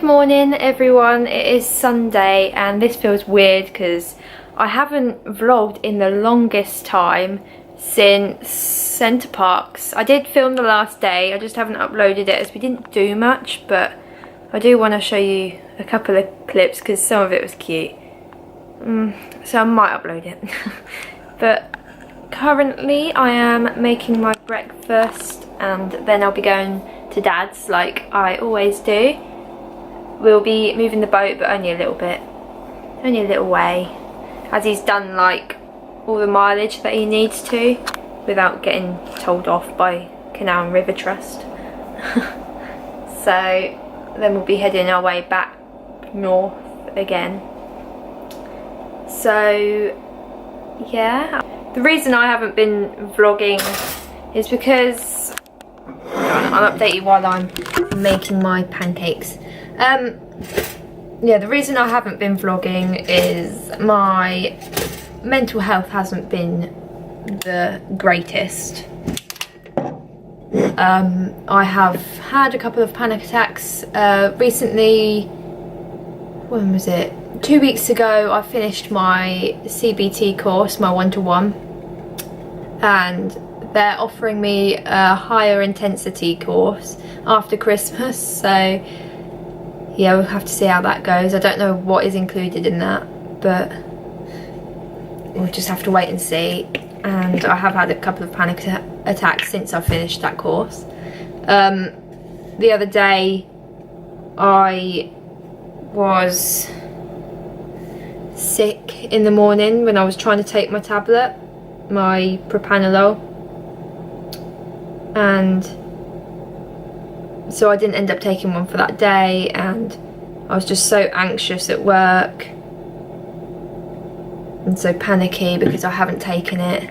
Good morning everyone, it is Sunday and this feels weird because I haven't vlogged in the longest time since Centre Parks. I did film the last day, I just haven't uploaded it as we didn't do much, but I do want to show you a couple of clips because some of it was cute. So I might upload it. But currently I am making my breakfast and then I'll be going to Dad's like I always do. We'll be moving the boat, but only a little bit, only a little way, as he's done like all the mileage that he needs to without getting told off by Canal and River Trust. So then we'll be heading our way back north again. So yeah, the reason I haven't been vlogging is because I'll update you while I'm making my pancakes. Yeah, the reason I haven't been vlogging is my mental health hasn't been the greatest. I have had a couple of panic attacks recently. When was it? 2 weeks ago I finished my CBT course, my one-to-one, and they're offering me a higher intensity course after Christmas, so yeah, we'll have to see how that goes. I don't know what is included in that, but we'll just have to wait and see. And I have had a couple of panic attacks since I finished that course. The other day I was sick in the morning when I was trying to take my tablet, my propranolol, and so I didn't end up taking one for that day, and I was just so anxious at work and so panicky because I haven't taken it.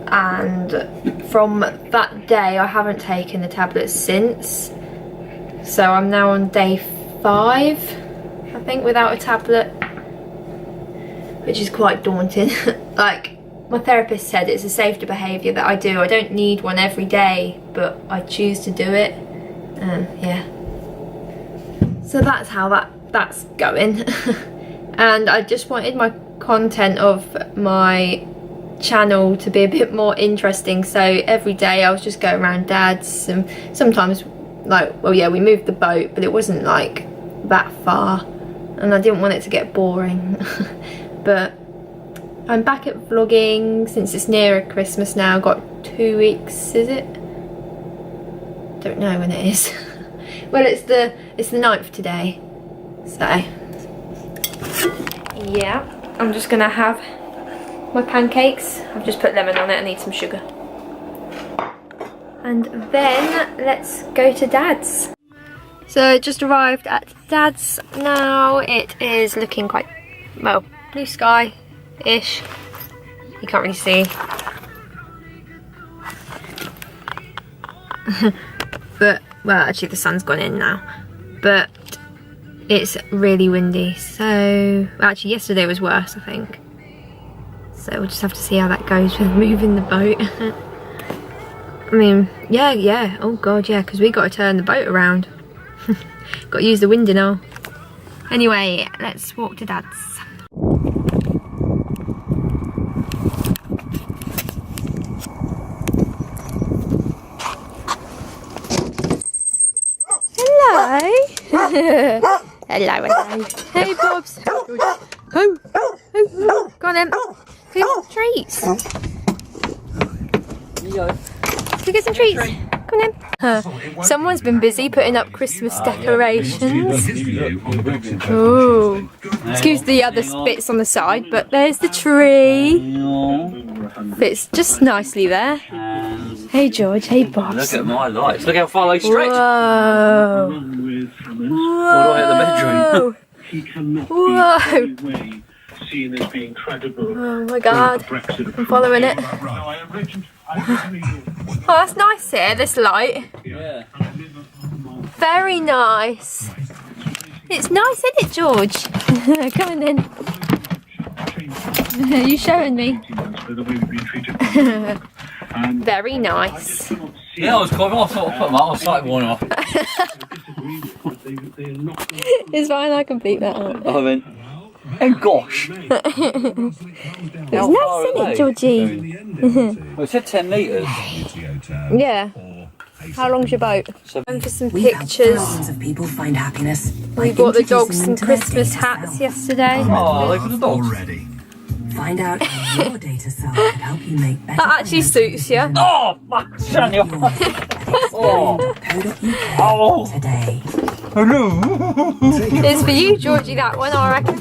And from that day I haven't taken the tablets since, so I'm now on day 5 I think without a tablet, which is quite daunting. Like my therapist said, it's a safety behaviour that I do. I don't need one every day, but I choose to do it. Yeah. So that's how that's going. And I just wanted my content of my channel to be a bit more interesting. So every day I was just going around Dad's, and sometimes like, well yeah, we moved the boat, but it wasn't like that far, and I didn't want it to get boring. But I'm back at vlogging since it's nearer Christmas now. Got 2 weeks, is it? Don't know when it is. Well, it's the 9th today. So yeah, I'm just gonna have my pancakes. I've just put lemon on it. I need some sugar. And then let's go to Dad's. So just arrived at Dad's now. It is looking quite, well, blue sky ish. You can't really see. But, well, actually the sun's gone in now. But it's really windy. So, actually yesterday was worse, I think. So we'll just have to see how that goes with moving the boat. I mean, yeah. Oh god, yeah, because we got to turn the boat around. Got to use the window now. Anyway, let's walk to Dad's. Hello. Hello. Hey, Bobs. Go on then. Go get treats. Go get some treats. Come on then. Someone's been busy putting up Christmas decorations. Oh, excuse the other bits on the side, but there's the tree. Fits just nicely there. Hey George, hey Bobs. Look at my lights. Look how far they stretch. Whoa. All the way at the bedroom. Whoa. Oh my god, I'm following it. Oh, that's nice here, this light. Yeah. Very nice. It's nice, isn't it, George? Come on then. You showing me? Very nice. Yeah, I was quite. I thought I put them out. I started one off. It's fine, I can beat that out. I mean, oh gosh. It's nice, isn't it, Georgie? Well, it said 10 metres. Yeah. How long's your boat? And for some pictures. Thousands of people find happiness. We bought the dogs some Christmas hats yesterday. Oh, they for the dogs. Already. Find out how your data cell can help you make better. That actually suits you. Oh, fuck, Daniel. Oh. Oh. Today. Hello. It's for you, Georgie, that one, I reckon.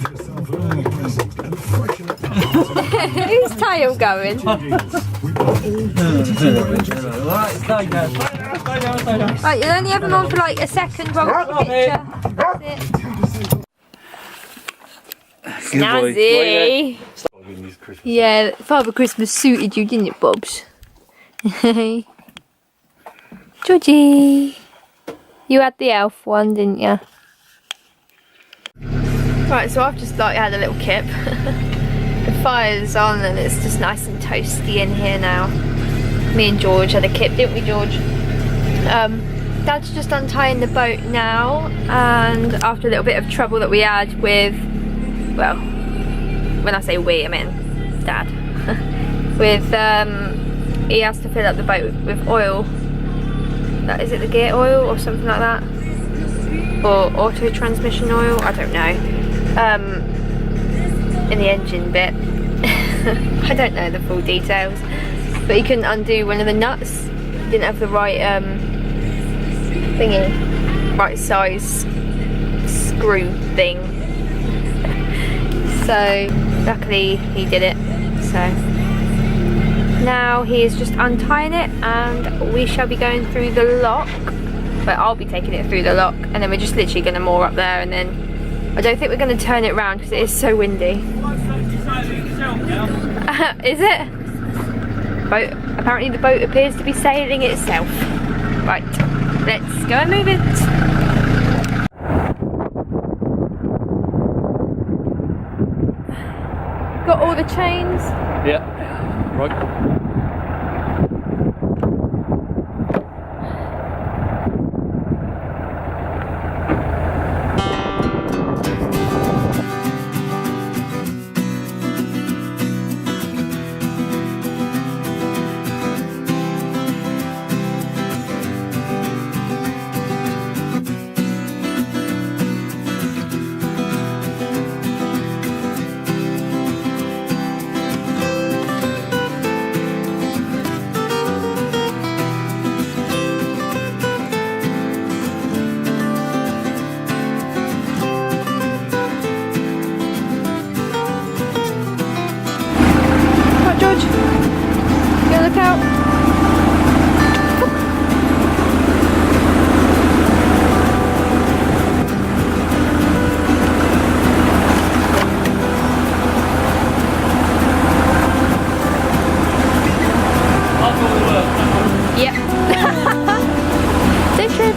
Whose tail going? Right, you'll only have them on for like a second while we picture. That's it. Snazzy. Yeah, Father Christmas suited you, didn't it, Bobs? Georgie, you had the elf one, didn't you? Right, so I've just like had a little kip. The fire's on and it's just nice and toasty in here now. Me and George had a kip, didn't we, George? Dad's just untying the boat now, and after a little bit of trouble that we had with, well, when I say we, I mean Dad. With, he has to fill up the boat with oil. Is it the gear oil or something like that? Or auto transmission oil? I don't know. In the engine bit. I don't know the full details. But he couldn't undo one of the nuts. He didn't have the right thingy. Right size screw thing. So luckily he did it. So now he is just untying it and we shall be going through the lock. But I'll be taking it through the lock and then we're just literally going to moor up there, and then I don't think we're going to turn it around because it is so windy. Is it? Boat, apparently the boat appears to be sailing itself. Right, let's go and move it. Got all the chains? Yeah. Right. Look out. Yep. Safe trip.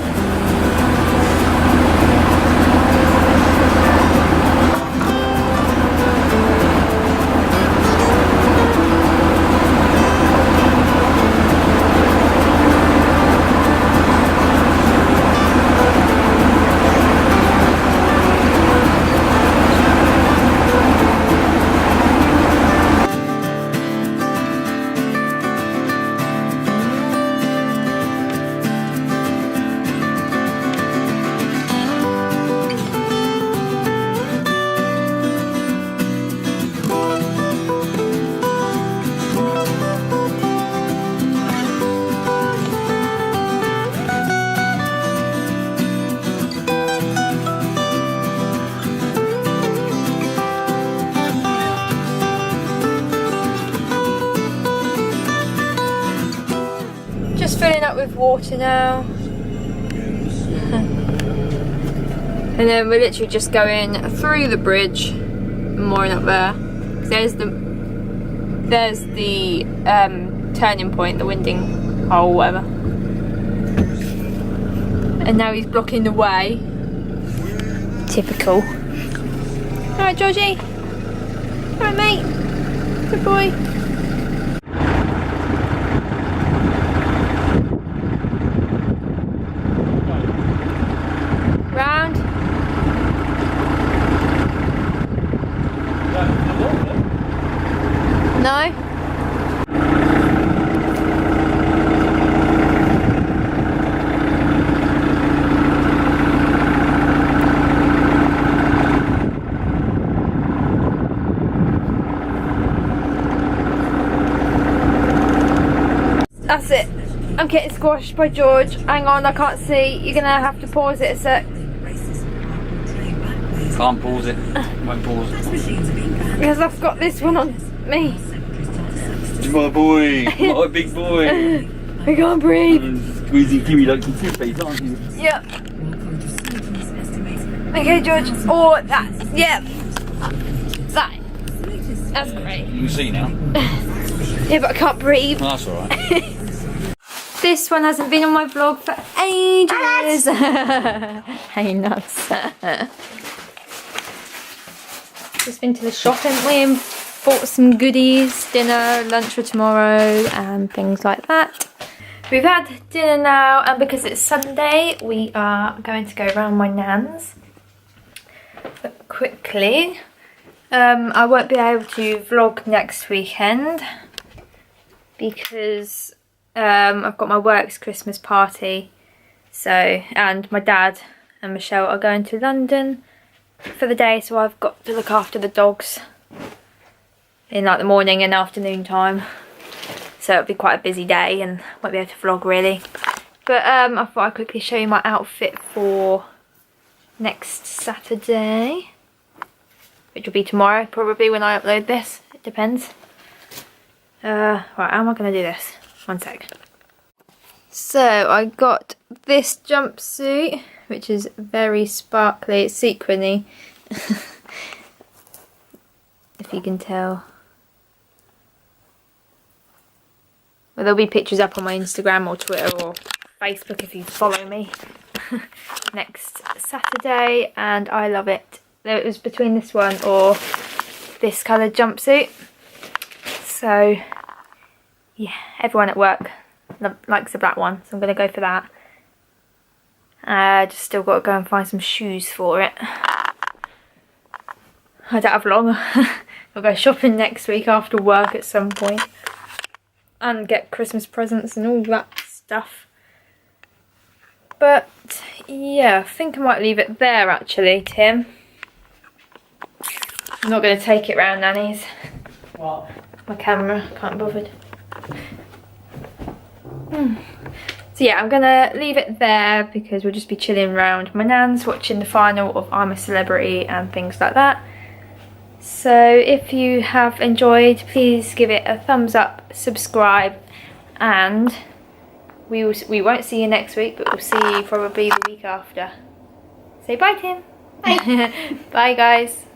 Just filling up with water now. And then we're literally just going through the bridge and mooring up there. There's the turning point, the winding hole, whatever. And now he's blocking the way. Typical. Alright, Georgie. Alright, mate. Good boy. No? That's it. I'm getting squashed by George. Hang on, I can't see. You're gonna have to pause it a sec. Can't pause it. Won't pause it. Because I've got this one on me. My boy. My big boy. I can't breathe. Squeezing Kimmy like some toothpaste, aren't you? Yep. Okay, George. Oh, that. Yep. That. That's great. You can see now. Yeah, but I can't breathe. Oh, that's alright. This one hasn't been on my vlog for ages. Hey, nuts. Just been to the shop, haven't we, and bought some goodies, dinner, lunch for tomorrow, and things like that. We've had dinner now, and because it's Sunday, we are going to go around my nan's. But quickly, I won't be able to vlog next weekend because I've got my work's Christmas party, and my dad and Michelle are going to London for the day, so I've got to look after the dogs in like the morning and afternoon time, so it'll be quite a busy day and won't be able to vlog really. But I thought I'd quickly show you my outfit for next Saturday, which will be tomorrow probably when I upload this. It depends. Right, how am I going to do this? One sec. So I got this jumpsuit, which is very sparkly. It's sequiny, if you can tell. Well, there'll be pictures up on my Instagram or Twitter or Facebook if you follow me next Saturday, and I love it. It was between this one or this coloured jumpsuit. So yeah, everyone at work likes the black one, so I'm going to go for that. Just still got to go and find some shoes for it. I don't have long. I'll go shopping next week after work at some point. And get Christmas presents and all that stuff. But yeah, I think I might leave it there actually, Tim. I'm not going to take it round Nanny's. What? My camera, can't be bothered. So yeah, I'm gonna leave it there because we'll just be chilling around my nan's, watching the final of I'm a Celebrity and things like that. So if you have enjoyed, please give it a thumbs up, subscribe, and we won't see you next week, but we'll see you probably the week after. Say bye, Tim. Bye. Bye, guys.